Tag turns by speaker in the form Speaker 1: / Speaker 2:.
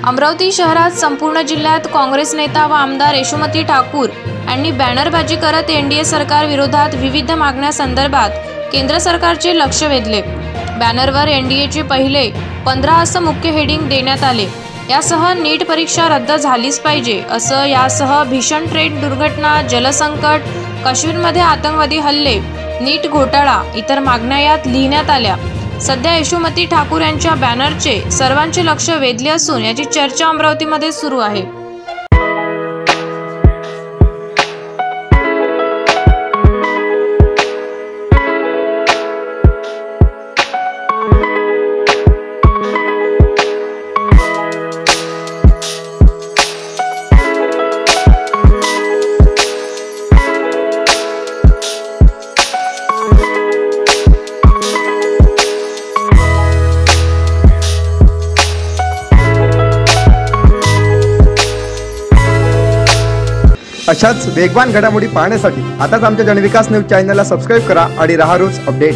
Speaker 1: अमरावती शहरात संपूर्ण जिल्ह्यात काँग्रेस नेता व आमदार यशोमती ठाकूर यांनी बॅनरबाजी करत एनडीए सरकार विरोधात विविध मागण्यांसंदर्भात केंद्र सरकारचे लक्ष वेधले। बॅनरवर एनडीएचे पहिले 15 असं मुख्य हेडिंग देण्यात आले। यासह नीट परीक्षा रद्द झालीच पाहिजे असं, यासह भीषण ट्रेन दुर्घटना, जलसंकट, काश्मीरमध्ये आतंकवादी हल्ले, नीट घोटाळा इतर मागण्या यात लिहिण्यात आल्या। सध्या यशोमती ठाकूर यांच्या बॅनरचे सर्वांचे लक्ष वेधले असून याची चर्चा अमरावतीमध्ये सुरू आहे।
Speaker 2: अशाच वेगवान घडामोडी पाहण्यासाठी आताच आमच्या जनविकास न्यूज चॅनलला सबस्क्राइब करा आणि रहा रोज अपडेट।